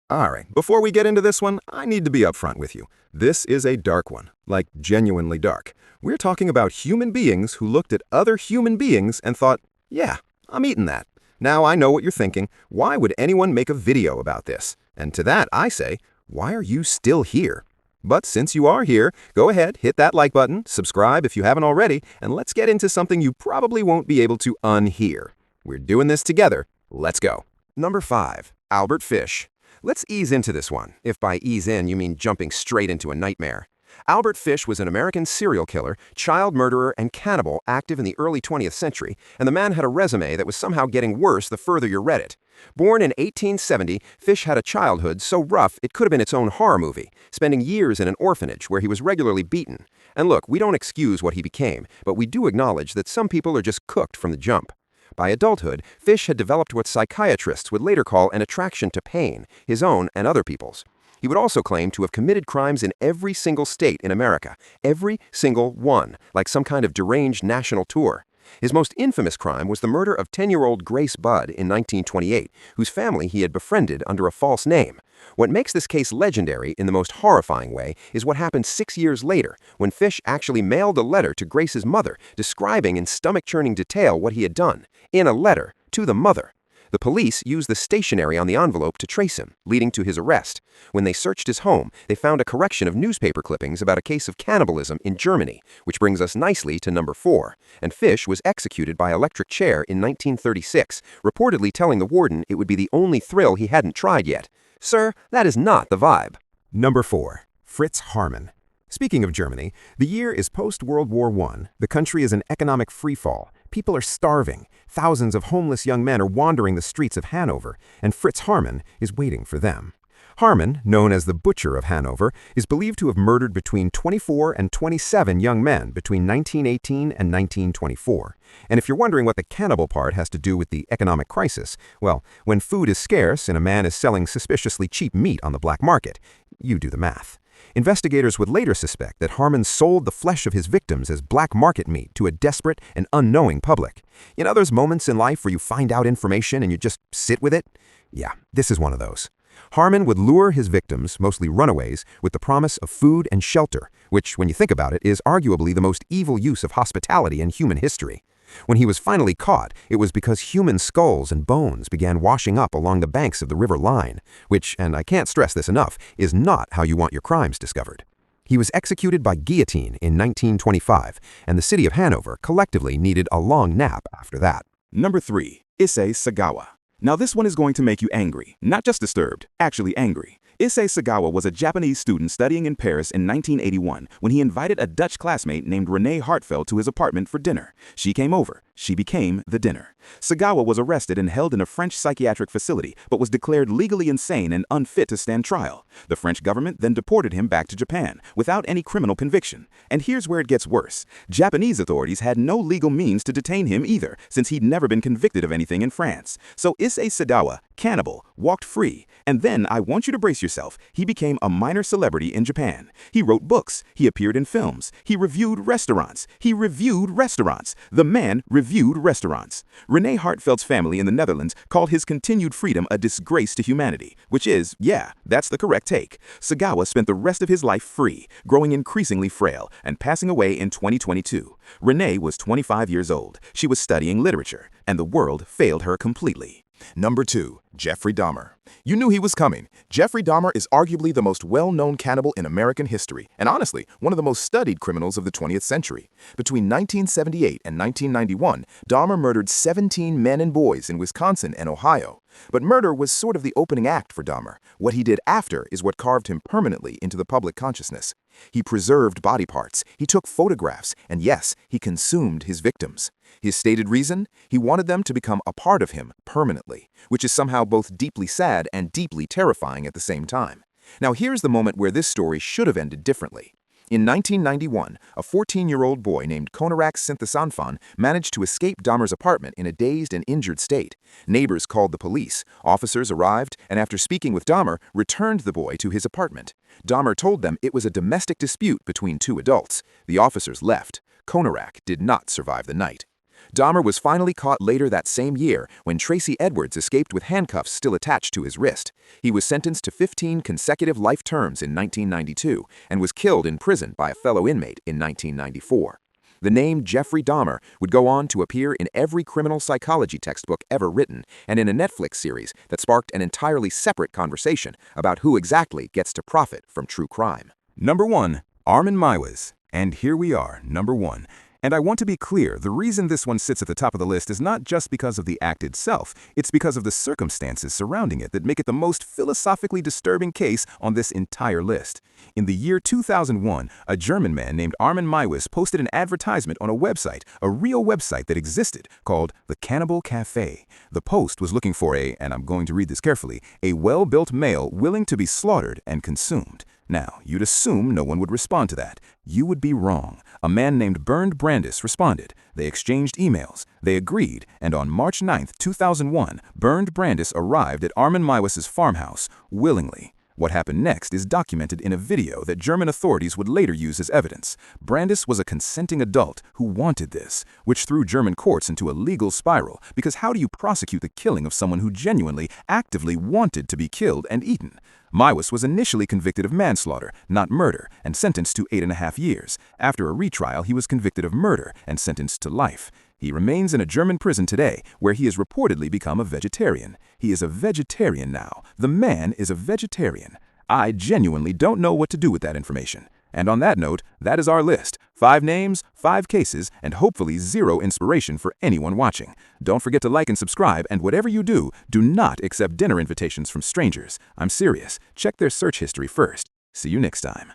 Alright, before we get into this one, I need to be upfront with you. This is a dark one, like genuinely dark. We're talking about human beings who looked at other human beings and thought, yeah, I'm eating that. Now I know what you're thinking. Why would anyone make a video about this? And to that I say, why are you still here? But since you are here, go ahead, hit that like button, subscribe if you haven't already, and let's get into something you probably won't be able to unhear. We're doing this together. Let's go. Number 5. Albert Fish. Let's ease into this one, if by ease in you mean jumping straight into a nightmare. Albert Fish was an American serial killer, child murderer, and cannibal active in the early 20th century, and the man had a resume that was somehow getting worse the further you read it. Born in 1870, Fish had a childhood so rough it could have been its own horror movie, spending years in an orphanage where he was regularly beaten. And look, we don't excuse what he became, but we do acknowledge that some people are just cooked from the jump. By adulthood, Fish had developed what psychiatrists would later call an attraction to pain, his own and other people's. He would also claim to have committed crimes in every single state in America, every single one, like some kind of deranged national tour. His most infamous crime was the murder of 10-year-old Grace Budd in 1928, whose family he had befriended under a false name. What makes this case legendary in the most horrifying way is what happened 6 years later, when Fish actually mailed a letter to Grace's mother describing in stomach-churning detail what he had done, in a letter to the mother. The police used the stationery on the envelope to trace him, leading to his arrest. When they searched his home, they found a collection of newspaper clippings about a case of cannibalism in Germany, which brings us nicely to number 4. And Fish was executed by electric chair in 1936, reportedly telling the warden it would be the only thrill he hadn't tried yet. Sir, that is not the vibe. Number 4. Fritz Haarmann. Speaking of Germany, the year is post-World War I. The country is in economic freefall. People are starving. Thousands of homeless young men are wandering the streets of Hanover, and Fritz Haarmann is waiting for them. Haarmann, known as the Butcher of Hanover, is believed to have murdered between 24 and 27 young men between 1918 and 1924. And if you're wondering what the cannibal part has to do with the economic crisis, well, when food is scarce and a man is selling suspiciously cheap meat on the black market, you do the math. Investigators would later suspect that Haarmann sold the flesh of his victims as black market meat to a desperate and unknowing public. You know those moments in life where you find out information and you just sit with it? Yeah, this is one of those. Haarmann would lure his victims, mostly runaways, with the promise of food and shelter, which, when you think about it, is arguably the most evil use of hospitality in human history. When he was finally caught, it was because human skulls and bones began washing up along the banks of the River Line, which, and I can't stress this enough, is not how you want your crimes discovered. He was executed by guillotine in 1925, and the city of Hanover collectively needed a long nap after that. Number 3. Issei Sagawa. Now this one is going to make you angry, not just disturbed, actually angry. Issei Sagawa was a Japanese student studying in Paris in 1981 when he invited a Dutch classmate named Renee Hartfeld to his apartment for dinner. She came over. She became the dinner. Sagawa was arrested and held in a French psychiatric facility, but was declared legally insane and unfit to stand trial. The French government then deported him back to Japan without any criminal conviction. And here's where it gets worse. Japanese authorities had no legal means to detain him either, since he'd never been convicted of anything in France. So Issei Sagawa, cannibal, walked free. And then, I want you to brace yourself, he became a minor celebrity in Japan. He wrote books. He appeared in films. He reviewed restaurants. The man reviewed restaurants. Renee Hartfeld's family in the Netherlands called his continued freedom a disgrace to humanity, which is, yeah, that's the correct take. Sagawa spent the rest of his life free, growing increasingly frail, and passing away in 2022. Renee was 25 years old. She was studying literature, and the world failed her completely. Number 2. Jeffrey Dahmer. You knew he was coming. Jeffrey Dahmer is arguably the most well-known cannibal in American history, and honestly, one of the most studied criminals of the 20th century. Between 1978 and 1991, Dahmer murdered 17 men and boys in Wisconsin and Ohio. But murder was sort of the opening act for Dahmer. What he did after is what carved him permanently into the public consciousness. He preserved body parts, he took photographs, and yes, he consumed his victims. His stated reason? He wanted them to become a part of him permanently, which is somehow both deeply sad and deeply terrifying at the same time. Now here's the moment where this story should have ended differently. In 1991, a 14-year-old boy named Konorak Sinthasonfon managed to escape Dahmer's apartment in a dazed and injured state. Neighbors called the police, officers arrived, and after speaking with Dahmer, returned the boy to his apartment. Dahmer told them it was a domestic dispute between two adults. The officers left. Konorak did not survive the night. Dahmer was finally caught later that same year when Tracy Edwards escaped with handcuffs still attached to his wrist. He was sentenced to 15 consecutive life terms in 1992 and was killed in prison by a fellow inmate in 1994. The name Jeffrey Dahmer would go on to appear in every criminal psychology textbook ever written and in a Netflix series that sparked an entirely separate conversation about who exactly gets to profit from true crime. Number 1. Armin Meiwes. And here we are, number 1. And I want to be clear, the reason this one sits at the top of the list is not just because of the act itself, it's because of the circumstances surrounding it that make it the most philosophically disturbing case on this entire list. In the year 2001, a German man named Armin Meiwes posted an advertisement on a website, a real website that existed, called the Cannibal Cafe. The post was looking for and I'm going to read this carefully, a well-built male willing to be slaughtered and consumed. Now, you'd assume no one would respond to that. You would be wrong. A man named Bernd Brandis responded. They exchanged emails. They agreed, and on March 9, 2001, Bernd Brandis arrived at Armin Meiwes' farmhouse, willingly. What happened next is documented in a video that German authorities would later use as evidence. Brandis was a consenting adult who wanted this, which threw German courts into a legal spiral, because how do you prosecute the killing of someone who genuinely, actively wanted to be killed and eaten? Meiwes was initially convicted of manslaughter, not murder, and sentenced to 8.5 years. After a retrial, he was convicted of murder and sentenced to life. He remains in a German prison today, where he has reportedly become a vegetarian. He is a vegetarian now. The man is a vegetarian. I genuinely don't know what to do with that information. And on that note, that is our list. 5 names, 5 cases, and hopefully 0 inspiration for anyone watching. Don't forget to like and subscribe, and whatever you do, do not accept dinner invitations from strangers. I'm serious. Check their search history first. See you next time.